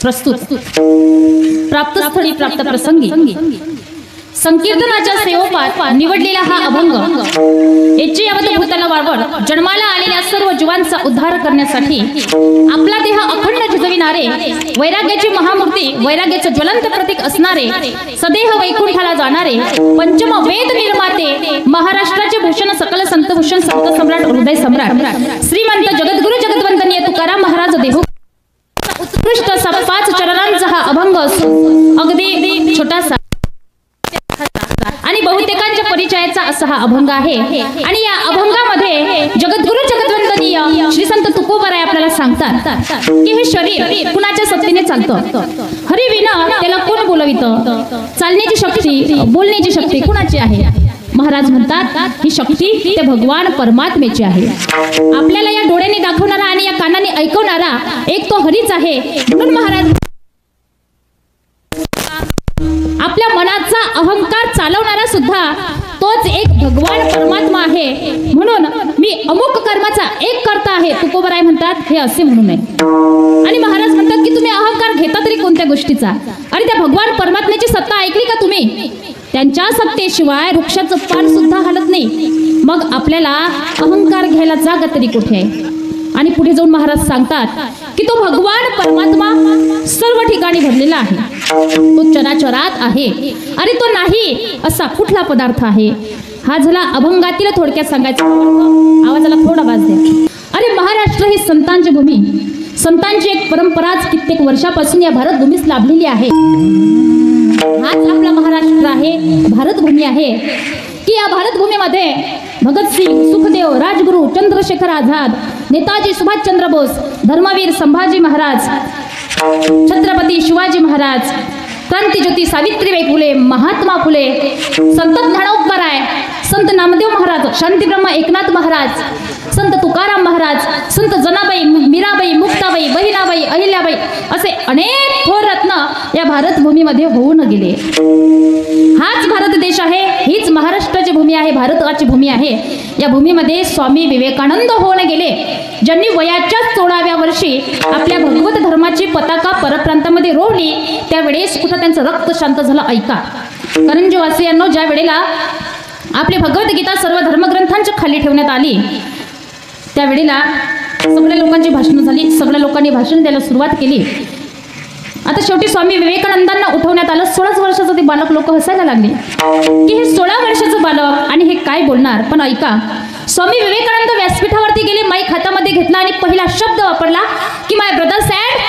प्रस्तुत प्राप्त स्थळी प्राप्त प्रसंगी संकीर्तनाच्या सेवोपात निवडलेला हा अभंग याची यावत भूताला वावर जन्माला आलेल्या सर्व जीवांचा उद्धार करण्यासाठी आपला देह अखंड झिजविणारे वैराग्याची महामूर्ती वैराग्याचे ज्वलंत प्रतीक असणारे सदेह वैकुंठाला जाणारे पंचम वेद निर्माते महाराष्ट्राचे भूषण सकल संतभूषण संत सम्राट हृदय सम्राट श्रीमंत जगद्गुरु जगद्वंदनीय तुकाराम महाराज देहू उत्कृष्ट 5 चरणांचा हा अभंग अगदी छोटासा आणि बहुतेकांच्या परिचयाचा असा हा अभंग आहे। आणि या अभंगामध्ये जगद्गुरु जगद्वंदनीय श्री संत तुकोबराय आपल्याला सांगतात की हे शरीर कुणाच्या सत्तेने चालतं, हरी विना त्याला कोण बोलवितं, चालण्याची शक्ती बोलण्याची शक्ती कुणाची आहे? महाराज म्हणतात ही शक्ती त्या भगवान परमात्म्याची आहे। आपल्याला या डोळ्यांनी दाखवणारा आणि या कानाने ऐकवणारा एक तो हरीच आहे। म्हणून महाराज आपल्या मनाचा अहंकार चालवणारा सुद्धा तोच एक भगवान परमात्मा आहे। म्हणून मी अमुक कर्माचा एक करता आहे तुकोबराय म्हणतात हे असे म्हणू नये। आणि महाराज म्हणतात की तुम्ही अहंकार घेता तरी कोणत्या गोष्टीचा? आणि त्या भगवान परमात्म्याची सत्ता ऐकली का तुम्ही? त्यांच्या सत्तेशिवाय वृक्षाचं पान सुद्धा हलत नाही। मग आपल्याला अहंकार घ्यायला जागा तरी कुठे आहे? आणि पुढे जाऊन महाराज सांगतात की तो भगवान परमात्मा सर्व ठिकाणी भरलेला आहे, तो चराचरात आहे। अरे तो नाही असा कुठला पदार्थ आहे? हा झाला अभंगातील थोडक्यात सांगायचा। आवाजाला थोडा आवाज द्या। अरे महाराष्ट्र ही संतांची भूमी, संतांची एक परंपराच कित्येक वर्षापासून या भारत भूमीस लाभलेली आहे। हाच आपला महाराष्ट्र आहे, भारत भूमी आहे की या भारत भूमीमध्ये भगतसिंग, सुखदेव, राजगुरु, चंद्रशेखर आझाद, नेताजी सुभाषचंद्र बोस, धर्मवीर संभाजी महाराज, छत्रपती शिवाजी महाराज, क्रांतिज्योती सावित्रीबाई फुले, महात्मा फुले, संत ज्ञानोबराय, संत नामदेव महाराज, शांतीब्रह्म एकनाथ महाराज, संत तुकाराम महाराज, संत जनाबाई, मीराबाई, मुक्ताबाई, बहिणाबाई, अहिल्याबाई असे अनेक थोर रत्न या भारत भूमीमध्ये होऊन गेले। हाच भारत देश आहे, हीच महाराष्ट्राची भूमी आहे, भारताची भूमी आहे। या भूमीमध्ये स्वामी विवेकानंद होऊन गेले, ज्यांनी वयाच्या 16व्या वर्षी आपल्या भगवत धर्माची पताका परप्रांतामध्ये रोवली। त्यावेळेस कुठं त्यांचं रक्त शांत झालं ऐका। करंजवासियांनो, ज्या वेळेला आपली भगवद्गीता सर्व धर्मग्रंथांच्या खाली ठेवण्यात आली त्यावेळेला सगळ्या लोकांची भाषणं झाली, सगळ्या लोकांनी भाषण द्यायला सुरुवात केली। आता शेवटी स्वामी विवेकानंदांना उठवण्यात आलं। 16 वर्षाचं ते बालक लोक हसायला लागले की हे 16 वर्षाचं बालक आणि हे काय बोलणार? पण ऐका, स्वामी विवेकानंद व्यासपीठावरती गेले, माईक हातामध्ये घेतला आणि पहिला शब्द वापरला की माय ब्रदर्स अँड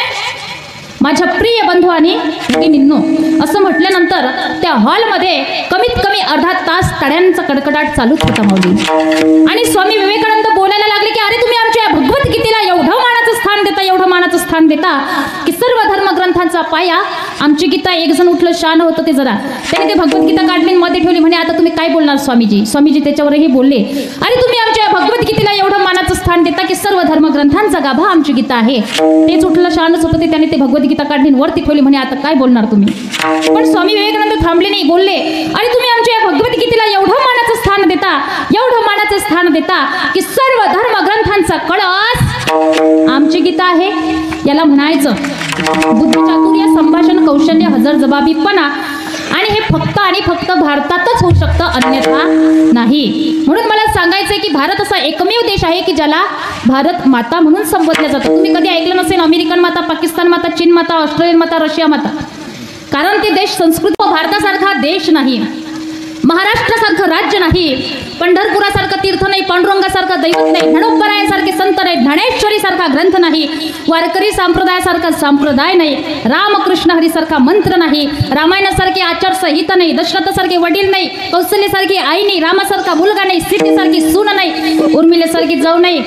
माझ्या प्रिय बंधू आणि भगिनींनो असं म्हटल्यानंतर त्या हॉलमध्ये कमीत कमी अर्धा तास टाळ्यांचा कडकडाट चालूच होता माऊली। आणि स्वामी विवेकानंद बोलायला लागले की अरे तुम्ही आमच्या भगवद्गीतेला एवढं मानाचं स्थान देता, एवढं मानाचं स्थान देता की सर्व धर्मग्रंथांचा पाया आमची गीता। एक जण उठलं, शान होतं ते जरा, त्याने ते भगवद्गीता काढली मध्ये ठेवली, म्हणे आता तुम्ही काय बोलणार स्वामीजी? स्वामीजी त्याच्यावरही बोलले अरे तुम्ही आमच्या भगवद्गीतेला एवढं मानाचं स्थान देता की सर्व धर्मग्रंथांचा गाभा आमची गीता आहे। तेच उठलं, शानच होतं ते, त्याने ते भगवद्गीता काढली वरती ठेवली, म्हणे आता काय बोलणार तुम्ही? पण स्वामी विवेकानंद थांबले नाही, बोलले अरे तुम्ही आमच्या भगवद्गीतेला एवढं मानाचं स्थान देता, एवढं मानाचं स्थान देता की सर्व धर्मग्रंथांचा कळस आमची गीता आहे। याला म्हणायचं बुद्धिचातुर्य, संभाषण कौशल्य, हजरजबाबीपणा। आणि हे फक्त आणि फक्त भारतातच होऊ शकतं, अन्यथा नाही। म्हणून मला सांगायचंय की भारत असा एकमेव देश आहे की ज्याला भारत माता म्हणून संबोधलं जातं। तुम्ही कधी ऐकलं नसेल अमेरिकन माता, पाकिस्तान माता, चीन माता, ऑस्ट्रेलियन माता, रशिया माता, कारण ते देश संस्कृत भारतासारखा देश नाही, महाराष्ट्रासारखं राज्य नाही, पंढरपुरासारखं तीर्थ नाही, पांडुरंगासारखं दैवत नाही, ज्ञानोबरायांसारखे संत नाही, ज्ञानेश्वरीसारखा ग्रंथ नाही, वारकरी संप्रदायासारखा संप्रदाय नाही, रामकृष्ण हरीसारखा मंत्र नाही, रामायणासारखी आचारसंहिता नाही, दशरथासारखे वडील नाही, कौशल्यासारखी आई नाही, रामासारखा मुलगा नाही, सीतेसारखी सून नाही, उर्मिलेसारखी जाऊ नाही,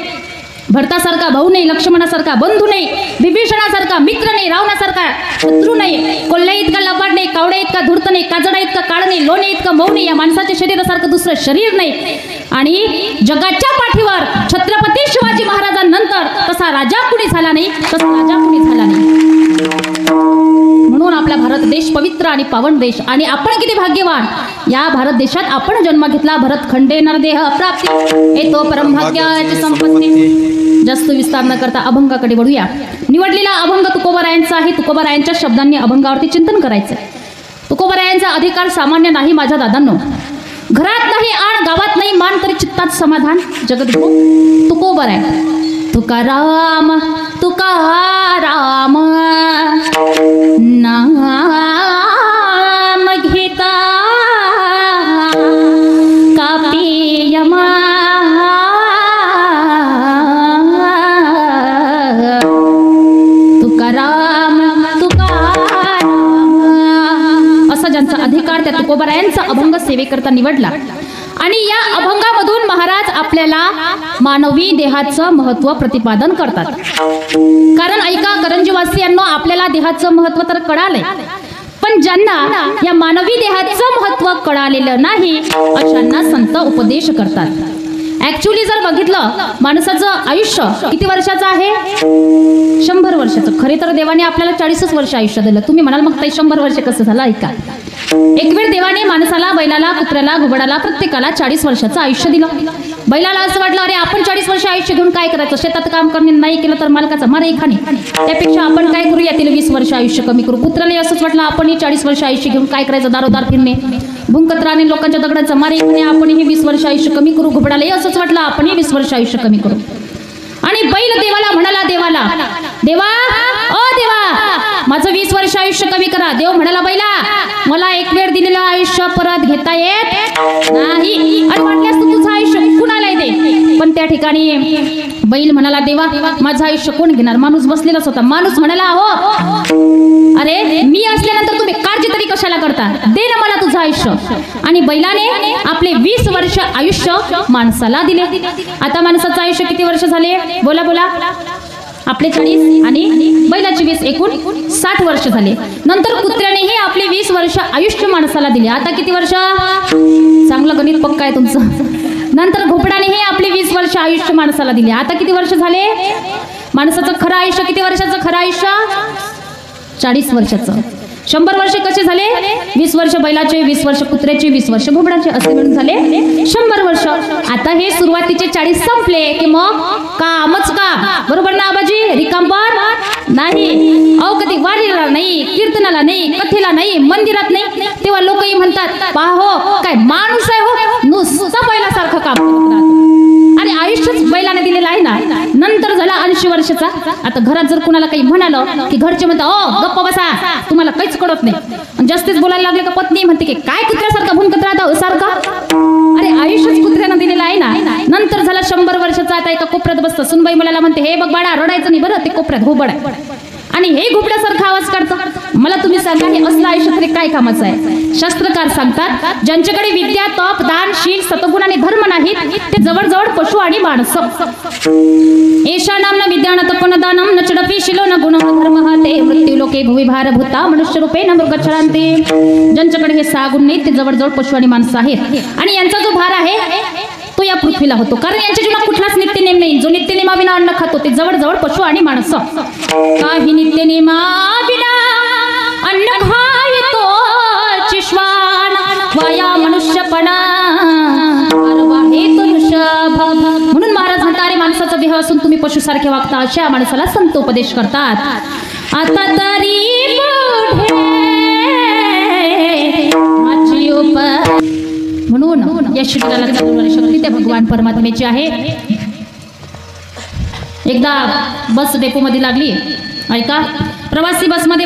भरतासारखा भाऊ नाही, लक्ष्मणासारखा बंधू नाही, विभीषणासारखा मित्र नाही, रावणासारखा शत्रू नाही, कोल्ह्या इतका लबाड नाही, कावड्या इतका धूर्त नाही, काजडा इतका काळ नाही, लोणी इतकं मऊ नाही, या माणसाच्या शरीरासारखं दुसरं शरीर नाही। आणि जगाच्या पाठीवर छत्रपती शिवाजी महाराजांनंतर तसा राजा कुणी झाला नाही, तसा राजा कुणी झाला नाही। म्हणून आपला भारत देश पवित्र आणि पावन देश, आणि आपण किती भाग्यवान, या भारत देशात आपण जन्म घेतला। भरत खंडे नरदेह प्राप्ती, हे तो परमभाग्याची संपत्ती। जास्त विस्तार न करता अभंगाकडे वळूया। निवडलेला अभंग तुकोबारायांचा आहे. तुकोबारायांच्या शब्दांनी अभंगावरती चिंतन करायचं. तुकोबारायांचा अधिकार सामान्य नाही माझ्या दादांनो. घरात नाही आण गावात नाही मान तरी चित्तात समाधान. जगद्गुरु तुकोबाराय. तुकाराम तुकाराम नाम घेता कापियमा तुकाराम तुकाराम असा ज्यांचा अधिकार त्या तुकोबारायांचा अभंग सेवेकरता निवडला. आणि या अभंगामधून महाराज आपल्याला मानवी देहाचं महत्त्व प्रतिपादन करतात. कारण ऐका करंजीवासियांनो, आपल्याला देहाचं महत्त्व तर कळालंय, पण ज्यांना या मानवी देहाचं महत्त्व कळालेलं नाही अशांना संत उपदेश करतात. ऍक्च्युली जर बघितलं माणसाचं आयुष्य किती वर्षाचं आहे? 100 वर्षाचं. खरे तर देवाने आपल्याला 40 वर्ष आयुष्य दिलं. तुम्ही म्हणाल मग ताई 100 वर्ष कसं झालं? ऐका, एक वेळ देवाने माणसाला, बैलाला, कुत्र्याला, घुबडाला प्रत्येकाला 40 वर्षाचं आयुष्य दिलं. बैलाला असं वाटलं अरे आपण 40 वर्ष आयुष्य घेऊन काय करायचं, शेतात काम करणे नाही केलं तर मालकाचा मार एखाने, त्यापेक्षा आपण काय करूया तिला 20 वर्ष आयुष्य कमी करू. कुत्र्याला असंच वाटलं आपणही 40 वर्ष आयुष्य घेऊन काय करायचं, दारोदार फिरणे, भूंकत्राने लोकांच्या दगडांचा मार एखाने, आपणही 20 वर्ष आयुष्य कमी करू. घुबडालाही असंच वाटलं आपणही 20 वर्ष आयुष्य कमी करू. आणि बैल देवाला म्हणाला, देवा ओ देवा माझं 20 वर्ष आयुष्य कमी करा. देव म्हणाला बैला मला एक वेळ दिलेलं आयुष्य परत घेता येत नाही. आणि वाटल्यास तू तुझं आयुष्य कुणाला दे. पण त्या ठिकाणी बैल म्हणाला देवा माझं आयुष्य कोण घेणार? माणूस बसलेलाच होता. माणूस म्हणाला हो अरे मी असल्यानंतर तुम्ही काळजी तरी कशाला करता, दे ना मला तुझं आयुष्य. आणि बैलाने आपले 20 वर्ष आयुष्य माणसाला दिले. आता माणसाचं आयुष्य किती वर्ष झाले? बोला बोला. आपले 40 आणि बैलाची 20 एकूण 60 वर्ष झाले. नंतर कुत्र्यानेही आपले 20 वर्ष आयुष्य माणसाला दिले. आता किती वर्ष? चांगलं गणित पक्का आहे तुमचं. नंतर घोपडानेही आपले 20 वर्ष आयुष्य माणसाला दिले. आता किती वर्ष झाले? माणसाचं खरं आयुष्य किती वर्षाचं? खरं आयुष्य 40 वर्षाचं. 100 वर्ष कसे झाले? 20 वर्ष बैलाचे, 20 वर्ष कुत्र्याचे, 20 वर्ष घोबडाचे, असे मिळून झाले 100 वर्ष. आता हे सुरुवातीचे 40 संपले की मग कामच काम. बरोबर ना आबाजी? रिकामपण नाही. अहो कधी वारीला नाही, कीर्तनाला नाही, कथेला नाही, मंदिरात नाही, तेव्हा लोकही म्हणतात पाहो काय माणूस आहे हो, नुसता बैलासारखं काम करत राहतो. आणि आयुष्यच बैलाने दिलेलं आहे ना. नंतर झाला 80 वर्षाचा. आता घरात जर कुणाला काही म्हणालं की घरचे म्हणतात ओ गप्प बसा तुम्हाला काहीच कळत नाही. जास्तीच बोलायला लागले का पत्नी म्हणते की काय कुत्र्यासारखा भुंकत राहता सारखा. अरे आयुष्यच कुत्र्यानं दिलेलं आहे ना. नंतर झाला 100 वर्षाचा. आता एका कोपऱ्यात बसतं. सुनबाई मुलाला म्हणते हे बघ बाळा रडायचं नाही बरं, ते कोपऱ्यात घोबड आहे आणि हे घुबड्यासारखा आवाज काढतं. मला तुम्ही सांगा हे असलं आयुष्य तरी काय कामाचं आहे? शास्त्रकार सांगतात ज्यांच्याकडे विद्या, तप, दान, शील, सतगुण आणि धर्म नाहीत ते जवळजवळ पशु आणि माणसं. एषा नामना विद्या न तप न दानम न चडपी शिलो न गुण धर्म ते मृत्यू लोके भुवि भारभूता मनुष्य रूपे न मृगचरांते. ज्यांच्याकडे हे 6 गुण नाहीत ते जवळजवळ पशु आणि माणसं आहेत. आणि यांचा जो भार आहे तो या पृथ्वीला होतो. कारण यांच्या जीवनात कुठलाच नित्यनेम नाही. जो नित्यनेमाविना अन्न खातो ते जवळजवळ पशु आणि माणसं. काही नित्यनेमाविना अन्न खायतो चिश्वान वाया मनुष्यपणा म्हणून महाराज म्हणतात अरे माणसाचा देह असून तुम्ही पशुसारखे वागता. अशा माणसाला संत उपदेश करतात. आता तरी म्हणून या शरीराला चालवणारी शक्ती त्या भगवान परमात्म्याची आहे. एकदा बस डेपो मध्ये लागली. ऐका प्रवासी बसमध्ये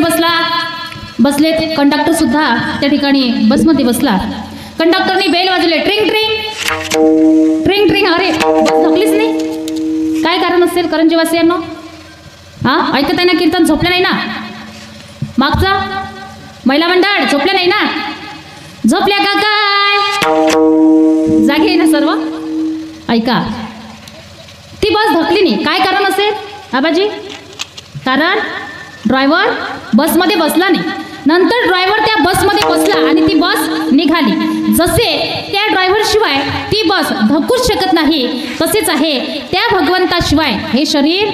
बसलेत. कंडक्टर सुद्धा त्या ठिकाणी बसमध्ये बसला. कंडक्टरनी बेल वाजवले ट्रिंग ट्रिंग ट्रिंग ट्रिंग. अरे बस थकलीच नाही. काय कारण असेल करंजीवासियांनो? हा ऐकत आहे ना कीर्तन? झोपलं नाही ना? मागचा महिला मंडळ झोपलं नाही ना? झोपल्या का काय? जागे आहे ना सर्व? ऐका ती बस धकली नाही. काय कारण असेल आबाजी? कारण ड्रायव्हर बसमध्ये बसला नाही. नंतर ड्रायव्हर त्या बसमध्ये बसला आणि ती बस निघाली. जसे त्या ड्रायव्हर शिवाय ती बस धकूच शकत नाही तसेच आहे त्या भगवंताशिवाय हे शरीर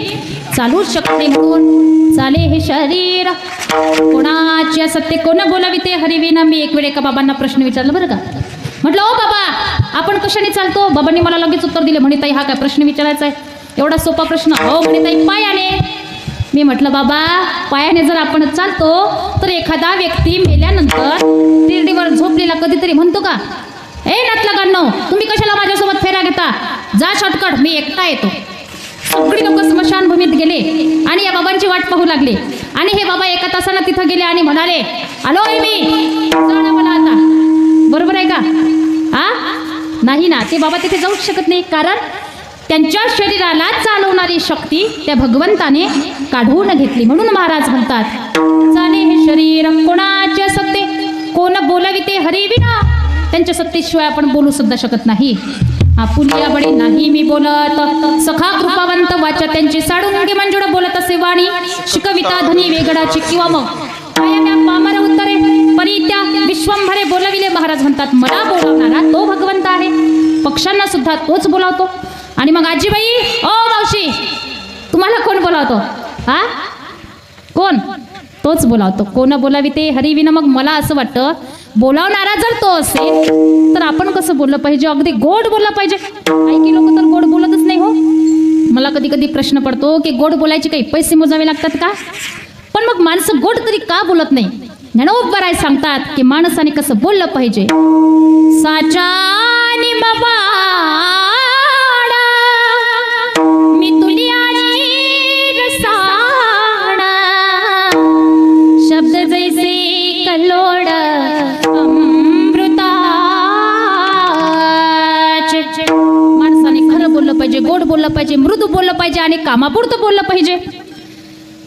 चालूच शकत नाही. म्हणून चाले हे शरीर कोणाचे सत्य कोण बोलाविते हरिविना. मी एक वेळ एका बाबांना प्रश्न विचारला बरं का. म्हटलं ओ बाबा आपण कशाने चालतो? बाबांनी मला लगेच उत्तर दिले. म्हणे ताई हा काय प्रश्न विचारायचा आहे? एवढा सोपा प्रश्न. हो म्हणे ताई पायाने. मी म्हटलं बाबा पायाने जर आपण चालतो तर एखादा व्यक्ती मेल्यानंतर तिरडीवर झोपलेला कधीतरी म्हणतो का, ए नातलगांनो तुम्ही कशाला माझ्यासोबत फेरा घेता, जा शॉर्टकट मी एकटा येतो. सगळी लोक स्मशानभूमीत गेले आणि या बाबांची वाट पाहू लागले. आणि हे बाबा एका तासानं तिथं गेले आणि म्हणाले, आलोय मी, जाणं मला आता. बरोबर आहे का? नाही ना, ते बाबा तिथे जाऊच शकत नाही, कारण त्यांच्या शरीराला चालवणारी शक्ती त्या भगवंताने काढून घेतली. म्हणून महाराज म्हणतात, चाले हे शरीर कोणाचे सत्ते, कोण बोलविते हरिविना. त्यांच्या सत्तेशिवाय आपण बोलू सुद्धा शकत नाही. आपुलिया बडे नाही मी बोलत, सखा कृपावंत वाचा त्यांची साडूंगी मंजुळ बोलत असे वाणी. शिकविता धनी वेगडाची किंवा मग पामर उत्तरे परी त्या विश्वंभरे बोलविले. महाराज म्हणतात मला बोलावणारा तो भगवंत आहे, पक्ष्यांना सुद्धा तोच बोलावतो. आणि मग आजीबाई, ओ मावशी, तुम्हाला कोण बोलावतो? कोण? तोच बोलावतो. कोण बोलाविते हरिविन. मग मला असं वाटतं बोलावणारा जर तो असेल तर आपण कसं बोललं पाहिजे? अगदी गोड बोललं पाहिजे. काही लोक तर गोड बोलतच नाही हो. मला कधी कधी प्रश्न पडतो की गोड बोलायचे काही पैसे मोजावे लागतात का? पण मग माणसं गोड तरी का बोलत नाही? ज्ञानोबराय सांगतात की माणसाने कसं बोललं पाहिजे. साचा निमवा मी तुलियाची रसाण, शब्द जैसे कल्लोळ अमृताचे. माणसाने खरं बोललं पाहिजे, गोड बोललं पाहिजे, मृदू बोललं पाहिजे आणि कामापुरतं बोललं पाहिजे.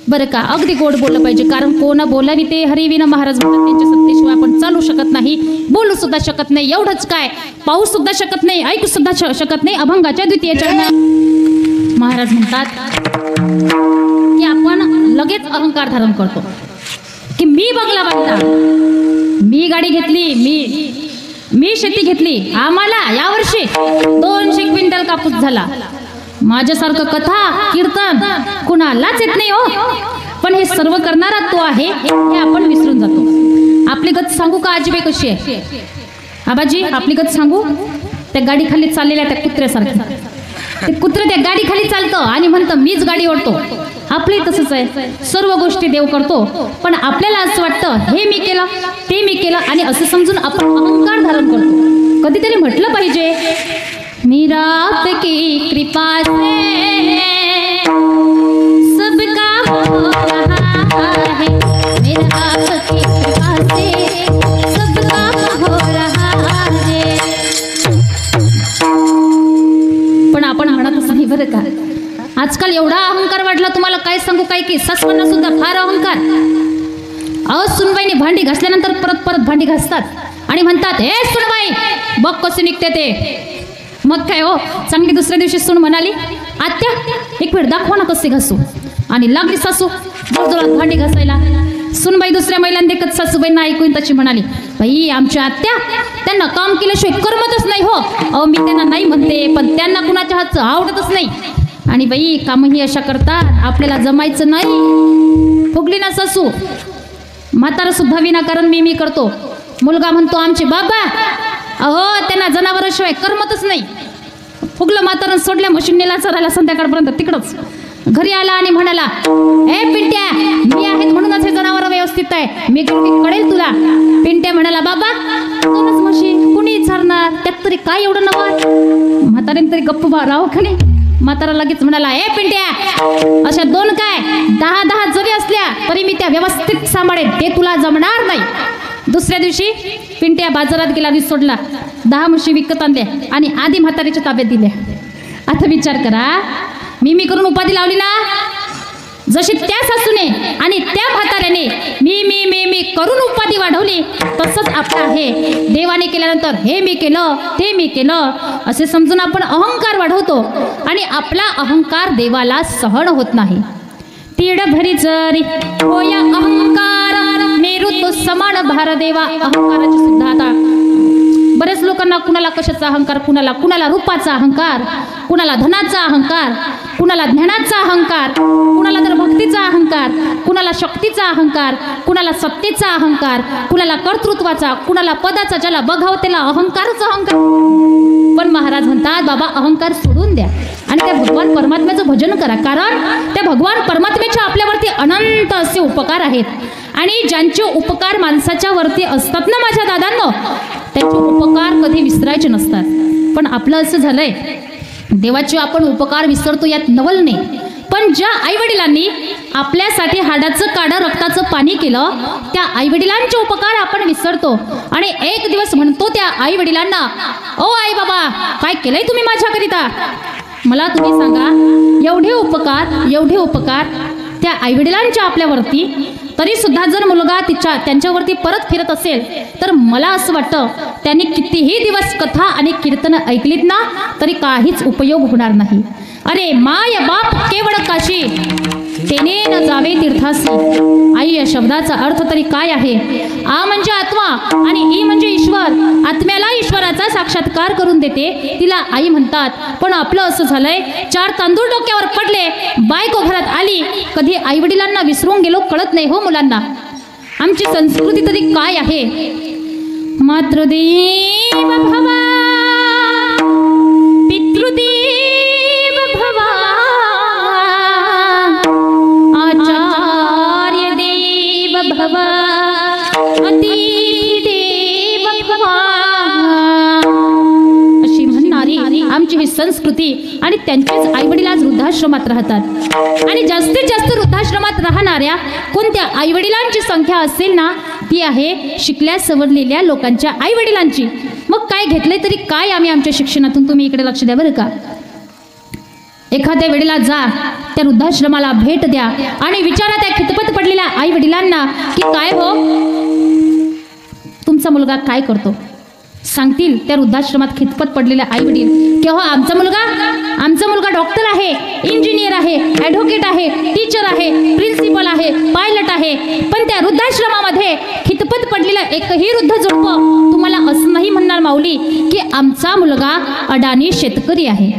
बरं का? अगदी गोड बोललं पाहिजे, कारण कोण बोलाविते हरिविन. महाराज म्हणतात त्यांच्या सत्तेशिवाय आपण चालू शकत नाही, बोलू सुद्धा शकत नाही. एवढंच काय, पाहू सुद्धा शकत नाही, ऐकू सुद्धा शकत नाही. अभंगाच्या द्वितीय चरणात महाराज म्हणतात की आपण लगेच अहंकार धारण करतो की मी बंगला बांधला, मी गाडी घेतली, मी शेती घेतली, आम्हाला यावर्षी 200 क्विंटल कापूस झाला. माझ्यासारखं कथा कीर्तन कुणालाच येत नाही हो. पण हे सर्व करणारा तो आहे हे आपण विसरून जातो. आपली गत सांगू का आजीबाई कशी आहे? आबाजी आपली गत सांगू? त्या गाडी खाली चाललेल्या त्या कुत्र्यासारखं. ते कुत्रे त्या गाडी खाली चालतं आणि म्हणतं मीच गाडी ओढतो. आपले तसंच आहे, सर्व गोष्टी देव करतो, पण आपल्याला असं वाटतं हे मी केलं, ते मी केलं, आणि असं समजून आपण अहंकार धारण करतो. कधीतरी म्हटलं पाहिजे, मेरा आपकी कृपा से सबका हो रहा है, मेरा आपकी कृपा से सबका हो रहा है. पण आपण म्हणतच नाही बरं का. आजकाल एवढा अहंकार वाढला, तुम्हाला काय सांगू. काही की सासवांना सुद्धा फार अहंकार. सुनबाईने भांडी घासल्यानंतर परत भांडी घासतात आणि म्हणतात, हे सुनबाई बघ कसे निघते ते. मग काय हो, चांगली दुसऱ्या दिवशी सून म्हणाली, आत्या एक वेळ दाखवा ना कसे घासू. आणि लागली सासू जोरजोरात भांडी घासायला. सुनबाई दुसऱ्या महिलांना देखत सासूबाईंना ऐकून तशी म्हणाली, बाई आमच्या आत्या त्यांना काम केल्याशिवाय करमतच नाही हो. अहो मी त्यांना नाही म्हणते, पण त्यांना कुणाच्या हातचं आवडतच नाही. आणि बाई कामही अशा करतात, आपल्याला जमायचं नाही. फुगली ना सासू. म्हातारा सुद्धा विनाकारण मी करतो. मुलगा म्हणतो आमचे बाबा, अहो त्यांना जनावराशिवाय करमतच नाही. फुगलं म्हातारं, सोडल्या मशीनीला चरायला संध्याकाळपर्यंत तिकडच. घरी आला आणि म्हणाला, हे पिंट्या मी आहेत म्हणूनच हे जनावर व्यवस्थित आहे, मी कळेल तुला. पिंट्या म्हणाला, बाबा दोनच म्हशी कुणी चारणार, त्यात तरी काय एवढं नवं. म्हाताऱ्याने तरी गप्प राव खाली. म्हातारा लगेच म्हणाला, हे पिंट्या अशा 2 काय 10 जरी असल्या तरी मी त्या व्यवस्थित सांभाळेन, ते तुला जमणार नाही. दुसऱ्या दिवशी पिंट्या बाजारात गेला आणि सोडला 10 म्हशी विकत आणल्या आणि आधी म्हातारीच्या ताब्यात दिल्या. आता विचार करा, मी करून उपाधी लावली ना. जशी त्या सासूने आणि त्या म्हाताऱ्याने मी करून उपाधी वाढवली, तसंच आपलं आहे. देवाने केल्यानंतर हे मी केलं, ते मी केलं असे समजून आपण अहंकार वाढवतो आणि आपला अहंकार देवाला सहन होत नाही. तीड भरी जरी होया अहंकार, मेरू तो समान भार देवा. अहंकाराची सुद्धा आता बरेच लोकांना, कुणाला कशाचा अहंकार, कुणाला रूपाचा अहंकार, कुणाला धनाचा अहंकार, कुणाला ज्ञानाचा अहंकार, कुणाला तर भक्तीचा अहंकार, कुणाला शक्तीचा अहंकार, कुणाला सत्तेचा अहंकार, कुणाला कर्तृत्वाचा, कुणाला पदाचा. ज्याला बघावं त्याला अहंकारच अहंकार. पण महाराज म्हणतात, बाबा अहंकार सोडून द्या आणि त्या भगवान परमात्म्याचं भजन करा, कारण त्या भगवान परमात्म्याच्या आपल्यावरती अनंत असे उपकार आहेत आणि ज्यांचे उपकार माणसाच्या वरती असतात ना माझ्या दादांनो, त्यांचे उपकार कधी विसरायचे नसतात. पण आपलं असं झालंय, देवाचे आपण उपकार विसरतो यात नवल नाही. पण ज्या आईवडिलांनी आपल्यासाठी हाडाचं काढं रक्ताचं पाणी केलं, त्या आईवडिलांचे उपकार आपण विसरतो आणि एक दिवस म्हणतो त्या आईवडिलांना, ओ आई बाबा काय केलंय तुम्ही माझ्याकरिता. मला तुम्ही सांगा, एवढे उपकार त्या आईवडिलांच्या आपल्यावरती, तरी सुद्धा जर मुलगा त्यांच्यावरती परत फिरत असेल तर मला असं वाटतं त्यांनी कितीही दिवस कथा आणि कीर्तन ऐकलीत ना तरी काहीच उपयोग होणार नाही. अरे माय बाप केवळ काशी, तेने न जावे तीर्थासी. आई या शब्दाचा अर्थ तरी काय आहे? आ म्हणजे आत्मा आणि ई म्हणजे ईश्वर. आत्म्याला ईश्वराचा साक्षात्कार करून देते, तिला आई म्हणतात. पण आपलं असं झालंय, 4 तांदूळ डोक्यावर पडले, बायको घरात आली, कधी आई वडिलांना विसरून गेलो कळत नाही हो मुलांना. आमची संस्कृती तरी काय आहे? मातृदेव भवा पितृदेव भवा आचार्य देव भवा अतिथी देव भवा अशी म्हणणारी आमची ही संस्कृती. आणि त्यांचेच आईवडील आज वृद्धाश्रमात राहतात आणि जास्तीत जास्त वृद्धाश्रमात राहणाऱ्या कोणत्या आईवडिलांची संख्या असेल ना, ती आहे शिकल्या सवरलेल्या लोकांच्या आईवडिलांची. मग काय घेतले तरी काय आम्ही आमच्या शिक्षणातून? तुम्ही इकडे लक्ष द्या बरं का. एखाद्या वेळेला जा, त्या वृद्धाश्रमाला भेट द्या आणि विचारा त्या खितपत पडलेल्या आई वडिलांना की काय हो तुमचा मुलगा काय करतो. सांगतील त्या वृद्धाश्रमात खितपत पडलेल्या आई वडील की हो आमचा मुलगा डॉक्टर आहे, इंजिनियर आहे, ॲडव्होकेट आहे, टीचर आहे, प्रिन्सिपल आहे, पायलट आहे. पण त्या वृद्धाश्रमामध्ये खितपत पडलेला एकही वृद्ध जोडपं तुम्हाला असं नाही म्हणणार माऊली की आमचा मुलगा अडाणी शेतकरी आहे.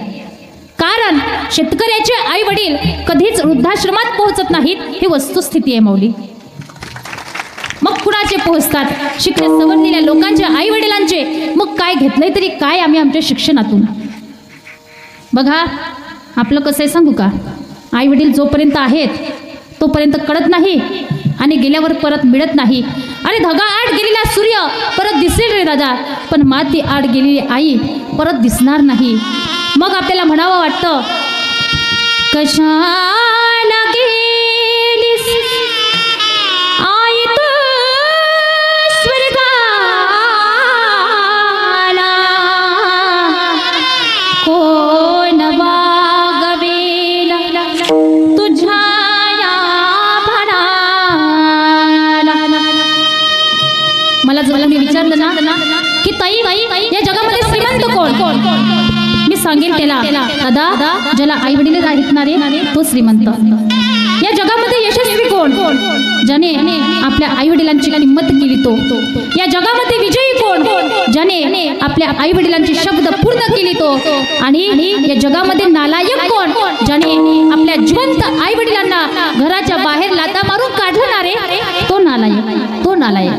कारण शेतकऱ्याचे आई वडील कधीच वृद्धाश्रमात पोहोचत नाहीत, ही वस्तुस्थिती आहे माऊली. मग कुणाचे पोहोचतात? शिकल्या सवरलेल्या लोकांच्या आई वडिलांचे. मग काय घेतलंय तरी काय आम्ही आमच्या शिक्षणातून? बघा आपलं कसं आहे सांगू का, आई वडील जोपर्यंत आहेत तोपर्यंत कळत नाही आणि गेल्यावर परत मिळत नाही. अरे धगा आड गेलेला सूर्य परत दिसेल रे दादा, पण माती आड गेलेली आई परत दिसणार नाही. मग आपल्याला म्हणावं वाटतं, कशाला गेलीस आई तू स्वर्गाला, कोण वागवेल तुझ्या या भाणाला. मला जर मी विचारलं ना की ताई या जगामध्ये श्रीमंत कोण, मी सांगेन त्याला दादा ज्याला आई वडील आहेत ना रे तो श्रीमंत. या जगामध्ये यशस्वी कोण, ज्याने आपल्या आई वडिलांची किंमत केली तो. या जगामध्ये विजयी कोण, ज्याने आपल्या आई वडिलांची शब्द पूर्ण केली तो. आणि या जगामध्ये नालायक कोण, ज्याने आपल्या जिवंत आई वडिलांना घराच्या बाहेर लाथा मारून काढलं ना रे तो नालायक.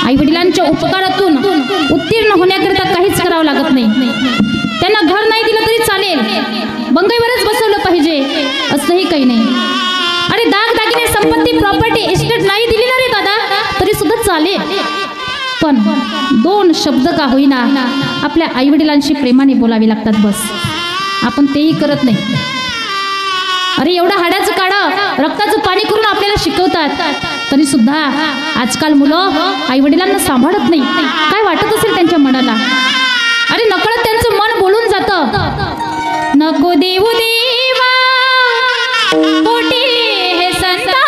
आई वडिलांच्या उपकारातून उत्तीर्ण होण्याकरिता काहीच करावं लागत नाही. त्यांना घर नाही दिलं तरी चालेल, बंगईवरच बसवलं पाहिजे असंही काही नाही. अरे दागदागिने संपत्ती प्रॉपर्टी इस्टेट नाही दिली ना रे दादा तरी सुद्धा चालेल, पण 2 शब्द का होईना आपल्या आई वडिलांशी प्रेमाने बोलावे लागतात. बस आपण तेही करत नाही. अरे एवढं हाडाचं काढं रक्ताचं पाणी करून आपल्याला शिकवतात तरी सुद्धा आजकाल मुलं आई वडिलांना सांभाळत नाही. काय वाटत असेल त्यांच्या मनाला? अरे नकळत त्यांचं मन बोलून जातं, नको देऊ देवा कोटी हे संतान.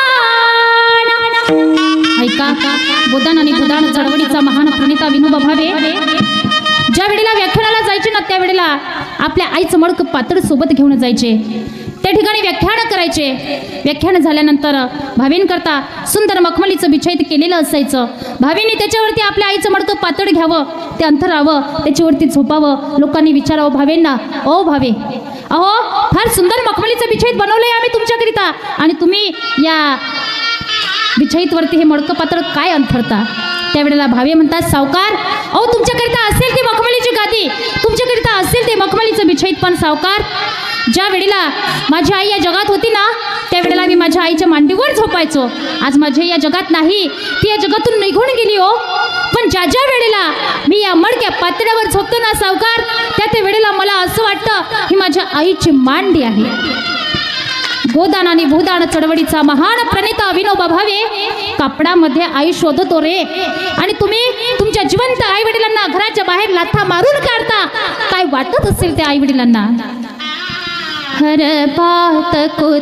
ऐका, गोदान आणि गोदान चळवळीचा महान प्रणेता विनोबा भावे ज्या वेळेला व्याख्यानाला जायचे ना त्यावेळेला आपल्या आईचं मडकं पातळ सोबत घेऊन जायचे. त्या ठिकाणी व्याख्यान करायचे. व्याख्यान झाल्यानंतर भावींकरता सुंदर मखमलीचं बिछाईत केलेलं असायचं. भावींनी त्याच्यावरती आपल्या आईचं मडकं पातळ घ्यावं, ते अंथरावं, त्याच्यावरती झोपावं. लोकांनी विचारावं भावेंना, ओ भावे अहो फार सुंदर मखमलीचं बिछाईत बनवलंय आम्ही तुमच्याकरिता आणि तुम्ही या बिछाईतवरती हे मडकं पातळ काय अंथरता? त्यावेळेला भावे म्हणतात, सावकार अहो तुमच्याकरिता असेल ती मखमलीची गादी तुमच्याकरिता असेल ते मखमलीचं बिछईत पण सावकार, ज्या वेळेला माझी आई या जगात होती ना त्यावेळेला मी माझ्या आईच्या मांडीवर झोपायचो. आज माझी या जगात नाही, ती या जगातून निघून गेली हो. पण ज्या ज्या वेळेला मी या मडक्या पातळ्यावर झोपतो ना सावकार, त्या वेळेला मला असं वाटतं ही माझ्या आईची मांडी आहे. गोदान आणि भूदान चळवळीचा महान प्रणेता विनोबा भावे कापडामध्ये आई शोधतो रे, आणि तुम्ही तुमच्या जिवंत आई वडिलांना घराच्या बाहेर लाथा मारून काढता. काय वाटत असेल त्या आई वडिलांना. हर बात को